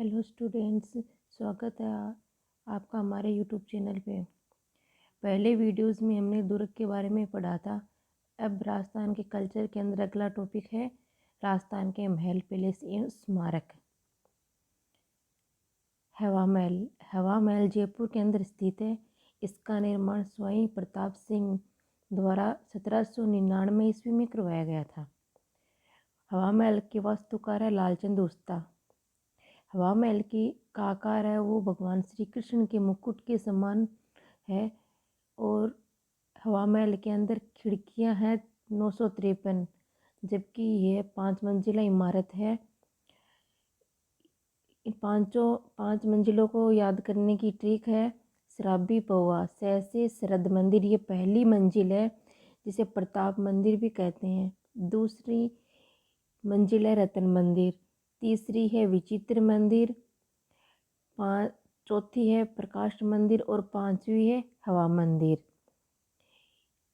Hello students, स्वागत है आपका हमारे यूट्यूब चैनल पे। पहले वीडियोस में हमने दुर्ग के बारे में पढ़ा था। अब राजस्थान के कल्चर के अंदर अगला टॉपिक है राजस्थान के महल, पैलेस एवं स्मारक। हवा महल। हवा महल जयपुर के अंदर स्थित है। इसका निर्माण स्वयं प्रताप सिंह द्वारा 1799 ईस्वी में करवाया गया था। हवा महल के वास्तुकार है लालचंद उस्ता। हवा महल की का आकार है वो भगवान श्री कृष्ण के मुकुट के समान है और हवा महल के अंदर खिड़कियां हैं 953, जबकि यह 5 मंजिला इमारत है। इन पाँच मंजिलों को याद करने की ट्रिक है शराबी पौआ से शरद मंदिर। ये पहली मंजिल है जिसे प्रताप मंदिर भी कहते हैं। दूसरी मंजिल है रतन मंदिर। तीसरी है विचित्र मंदिर। चौथी है प्रकाश मंदिर और पांचवी है हवा मंदिर।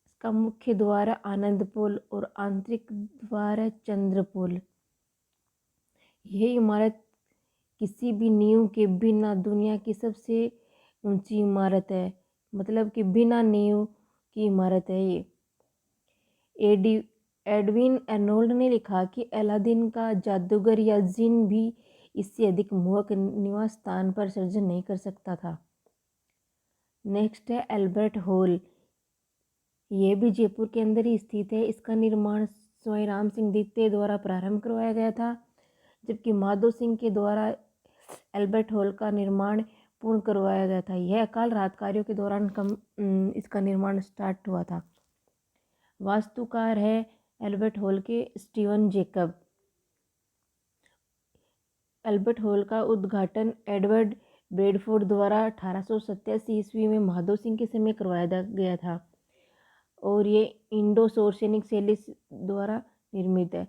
इसका मुख्य द्वार है आनंदपुल और आंतरिक द्वार है चंद्रपुल। यह इमारत किसी भी नींव के बिना दुनिया की सबसे ऊंची इमारत है, मतलब कि बिना नींव की इमारत है ये। एडविन एर्नोल्ड ने लिखा कि अलादीन का जादूगर या जिन भी इससे अधिक मोहक निवास स्थान पर सर्जन नहीं कर सकता था। नेक्स्ट है एल्बर्ट हॉल। यह भी जयपुर के अंदर ही स्थित है। इसका निर्माण स्वयं राम सिंह द्वितीय द्वारा प्रारंभ करवाया गया था, जबकि माधो सिंह के द्वारा एल्बर्ट हॉल का निर्माण पूर्ण करवाया गया था। यह अकाल रात कार्यों के दौरान इसका निर्माण स्टार्ट हुआ था। वास्तुकार है एल्बर्ट हॉल के स्टीवन जैकब। एल्बर्ट हॉल का उद्घाटन एडवर्ड ब्रैडफोर्ड द्वारा 1887 ईस्वी में माधो सिंह के समय करवाया गया था और ये इंडो सोर्सेनिक शैली द्वारा निर्मित है।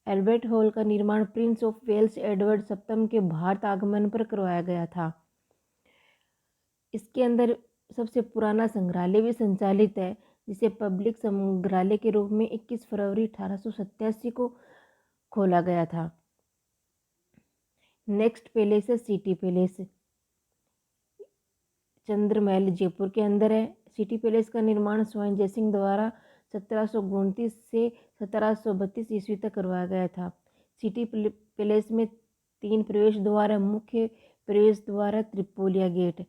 एल्बर्ट हॉल का निर्माण प्रिंस ऑफ वेल्स एडवर्ड सप्तम के भारत आगमन पर करवाया गया था। इसके अंदर सबसे पुराना संग्रहालय भी संचालित है, जिसे पब्लिक संग्रहालय के रूप में 21 फरवरी 1887 को खोला गया था। नेक्स्ट पैलेस है सिटी पैलेस। चंद्रमहल जयपुर के अंदर है। सिटी पैलेस का निर्माण स्वयं जयसिंह द्वारा 1729 से 1732 ईस्वी तक करवाया गया था। सिटी पैलेस में 3 प्रवेश द्वार है। मुख्य प्रवेश द्वार है त्रिपोलिया गेट।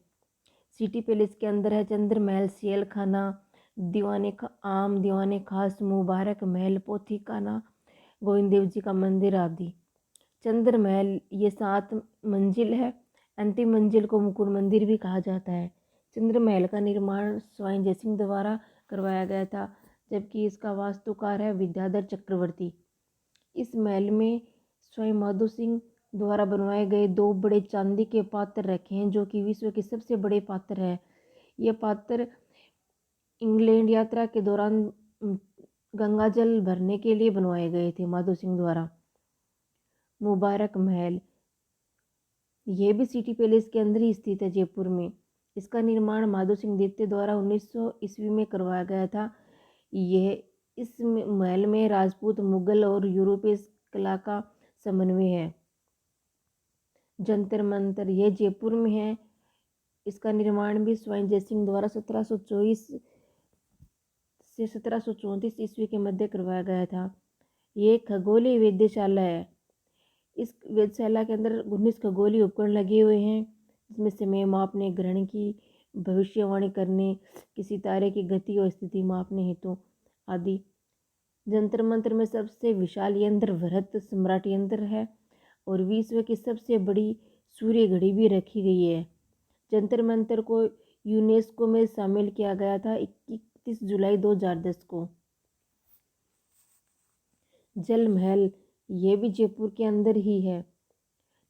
सिटी पैलेस के अंदर है चंद्रमहल, सियल खाना, दीवाने आम, दीवाने खास, मुबारक महल, पोथी खाना, गोविंद देव जी का मंदिर आदि। चंद्रमहल ये 7 मंजिल है। अंतिम मंजिल को मुकुट मंदिर भी कहा जाता है। चंद्रमहल का निर्माण स्वयं जयसिंह द्वारा करवाया गया था, जबकि इसका वास्तुकार है विद्याधर चक्रवर्ती। इस महल में स्वयं माधो सिंह द्वारा बनवाए गए 2 बड़े चांदी के पात्र रखे हैं, जो कि विश्व के सबसे बड़े पात्र हैं। ये पात्र इंग्लैंड यात्रा के दौरान गंगा जल भरने के लिए बनवाए गए थे माधो सिंह द्वारा। मुबारक महल यह भी सिटी पैलेस के अंदर ही स्थित है जयपुर में। इसका निर्माण माधो सिंह द्वितीय द्वारा 1900 ईस्वी में करवाया गया था। यह इस महल में राजपूत, मुगल और यूरोपीय कला का समन्वय है। जंतर मंतर यह जयपुर में है। इसका निर्माण भी स्वयं जयसिंह द्वारा 1724 से 1734 ईस्वी के मध्य करवाया गया था। ये खगोलीय वेधशाला है। इस वेधशाला के अंदर 19 खगोलीय उपकरण लगे हुए हैं, जिसमें समय मापने, ग्रहण की भविष्यवाणी करने, किसी तारे की गति और स्थिति मापने हेतु आदि। जंतर मंतर में सबसे विशाल यंत्र वृहत सम्राट यंत्र है और विश्व की सबसे बड़ी सूर्य घड़ी भी रखी गई है। जंतर मंतर को यूनेस्को में शामिल किया गया था 31 जुलाई 2010 को। जल महल यह भी जयपुर के अंदर ही है।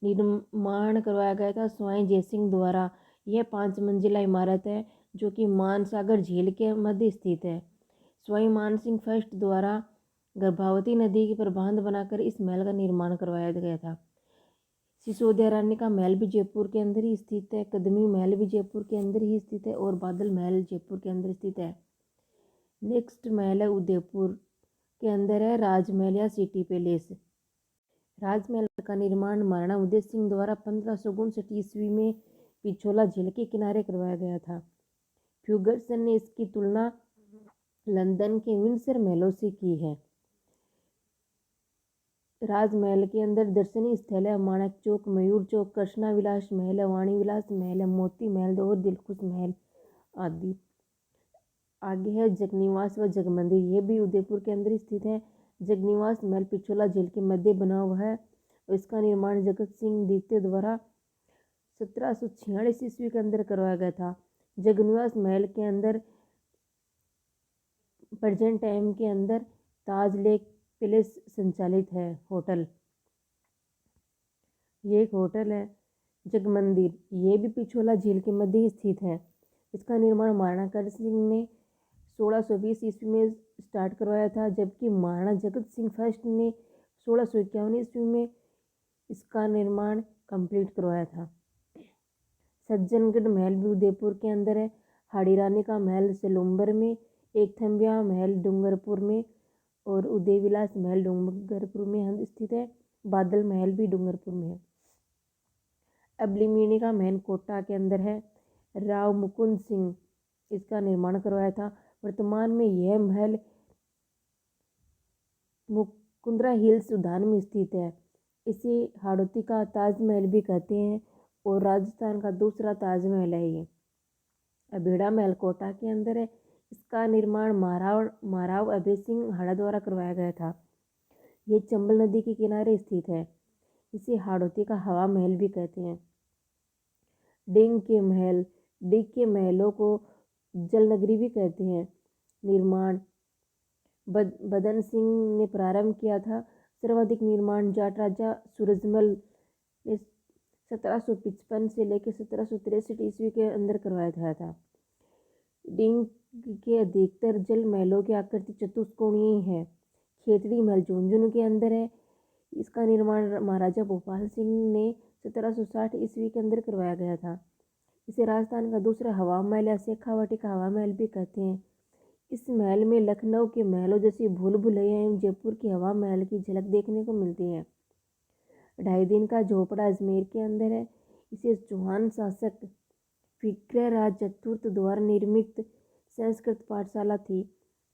निर्माण करवाया गया था स्वयं जयसिंह द्वारा। यह 5 मंजिला इमारत है, जो कि मानसागर झील के मध्य स्थित है। स्वयं मानसिंह फर्स्ट द्वारा गर्भावती नदी की प्रबंध बनाकर इस महल का निर्माण करवाया गया था। सिसोदिया रानी का महल भी जयपुर के अंदर ही स्थित है। कदमी महल भी जयपुर के अंदर ही स्थित है और बादल महल जयपुर के अंदर स्थित है। नेक्स्ट महल है उदयपुर के अंदर है राजमहल या सिटी पैलेस। राजमहल का निर्माण महाराणा उदय सिंह द्वारा 1559 ईस्वी में पिछोला झील के किनारे करवाया गया था। फ्यूगर्सन ने इसकी तुलना लंदन के विंडसर महलों से की है। राजमहल के अंदर दर्शनीय स्थल है माणक चौक, मयूर चौक, कृष्णा विलास महल, वाणी विलास महल, मोती महल और दिलखुश महल आदि। आगे है जगनिवास व जगमंदिर, ये भी उदयपुर के अंदर स्थित है। जगनिवास महल पिछोला झील के मध्य बना हुआ है और इसका निर्माण जगत सिंह द्वितीय द्वारा 1746 ईस्वी के अंदर करवाया गया था। जगनिवास महल के अंदर प्रेजेंट टाइम के अंदर ताज लेक पैलेस संचालित है होटल, ये एक होटल है। जगमंदिर, ये भी पिछोला झील के मध्य ही स्थित है। इसका निर्माण महाराणा कर्ण सिंह ने 1620 ईस्वी में स्टार्ट करवाया था, जबकि महाराणा जगत सिंह फर्स्ट ने 1651 ईस्वी में इसका निर्माण कंप्लीट करवाया था। सज्जनगढ़ महल भी उदयपुर के अंदर है। हाड़ी रानी का महल सेलुम्बर में, एक थम्बिया महल डूंगरपुर में और उदय विलास महल डूंगरपुर में स्थित है। बादल महल भी डूंगरपुर में है। अबलीमीनी का महल कोटा के अंदर है। राव मुकुंद सिंह इसका निर्माण करवाया था। वर्तमान में यह महल मुकुंदरा हिल्स उद्यान में स्थित है। इसे हाड़ौती का ताजमहल भी कहते हैं और राजस्थान का दूसरा ताजमहल है ये। अभेड़ा महल कोटा के अंदर है। इसका निर्माण महाराव अभय सिंह हाड़ा द्वारा करवाया गया था। ये चंबल नदी के किनारे स्थित है। इसे हाड़ौती का हवा महल भी कहते हैं। डिंग के महलों को जल नगरी भी कहते हैं। निर्माण बदन सिंह ने प्रारंभ किया था। सर्वाधिक निर्माण जाट राजा सूरजमल ने 1755 से लेकर 1763 ईस्वी के अंदर करवाया गया था। डिंग के अधिकतर जल महलों की आकृति चतुष्कोणीय है। खेतड़ी महल झुंझुनू के अंदर है। इसका निर्माण महाराजा भोपाल सिंह ने 1760 ईस्वी के अंदर करवाया गया था। इसे राजस्थान का दूसरा हवा महल या शेखावाटी का हवा महल भी कहते हैं। इस महल में लखनऊ के महलों जैसी भूल भुलैया एवं जयपुर के हवा महल की झलक देखने को मिलती है। 2.5 दिन का झोपड़ा अजमेर के अंदर है। इसे चौहान शासक विग्रहराज चतुर्थ द्वारा निर्मित संस्कृत पाठशाला थी,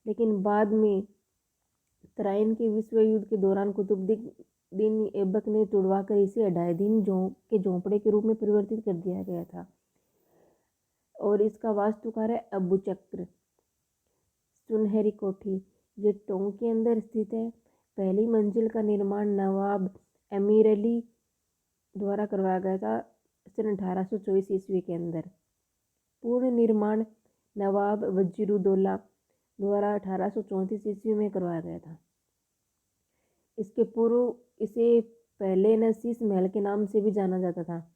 लेकिन बाद में तराइन के विश्व युद्ध के दौरान कुतुबुद्दीन ऐबक ने तुड़वाकर इसे 2.5 दिन के झोंपड़े के रूप में परिवर्तित कर दिया गया था। और इसका वास्तुकार है अबू चक्र। सुनहरी कोठी, ये टोंक के अंदर स्थित है। पहली मंजिल का निर्माण नवाब अमीर अली द्वारा करवाया गया था सन 1824 ईस्वी के अंदर। पूर्ण निर्माण नवाब वजीरुद्दौला द्वारा 1834 ईस्वी में करवाया गया था। इसके पूर्व इसे पहले नसीस महल के नाम से भी जाना जाता था।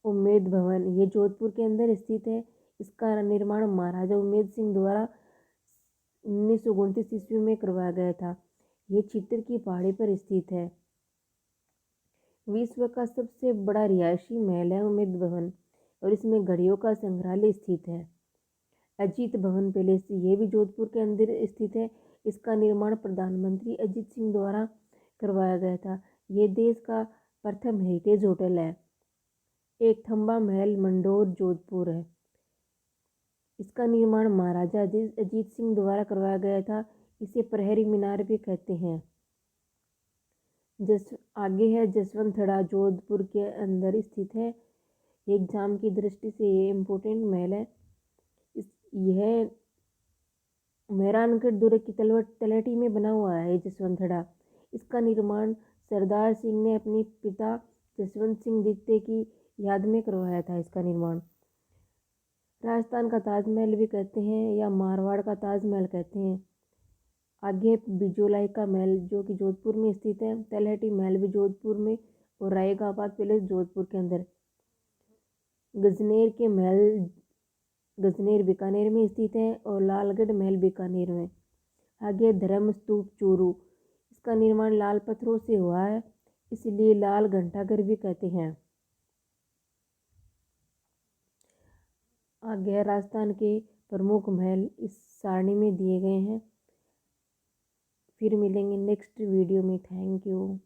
उम्मेद भवन, ये जोधपुर के अंदर स्थित है। इसका निर्माण महाराजा उम्मेद सिंह द्वारा 1929 ईस्वी में करवाया गया था। ये चित्र की पहाड़ी पर स्थित है। विश्व का सबसे बड़ा रिहायशी महल है उम्मेद भवन और इसमें घड़ियों का संग्रहालय स्थित है। अजीत भवन पैलेस, ये भी जोधपुर के अंदर स्थित है। इसका निर्माण प्रधानमंत्री अजीत सिंह द्वारा करवाया गया था। ये देश का प्रथम हेरिटेज होटल है। एक थंबा महल मंडोर जोधपुर है। इसका निर्माण महाराजा अजीत सिंह द्वारा करवाया गया था। इसे प्रहरी मीनार भी कहते हैं। आगे है जसवंतथड़ा, जोधपुर के अंदर स्थित है। एग्जाम की दृष्टि से ये इम्पोर्टेंट महल है। यह मेहरानगढ़ दुर्ग की तलहटी में बना हुआ है जसवंतथड़ा। इसका निर्माण सरदार सिंह ने अपनी पिता जसवंत सिंह द्वितीय की याद में करवाया था। इसका निर्माण राजस्थान का ताजमहल भी कहते हैं या मारवाड़ का ताजमहल कहते हैं। आगे बिजोलाई का महल जो कि जोधपुर में स्थित है। तलहटी महल भी जोधपुर में और रायगाबाद पैलेस जोधपुर के अंदर। गजनेर के महल गजनेर बीकानेर में स्थित है और लालगढ़ महल बीकानेर में। आगे धर्म स्तूप चूरू, इसका निर्माण लाल पत्थरों से हुआ है, इसलिए लाल घंटाघर भी कहते हैं। आगे राजस्थान के प्रमुख महल इस सारणी में दिए गए हैं। फिर मिलेंगे नेक्स्ट वीडियो में। Thank you.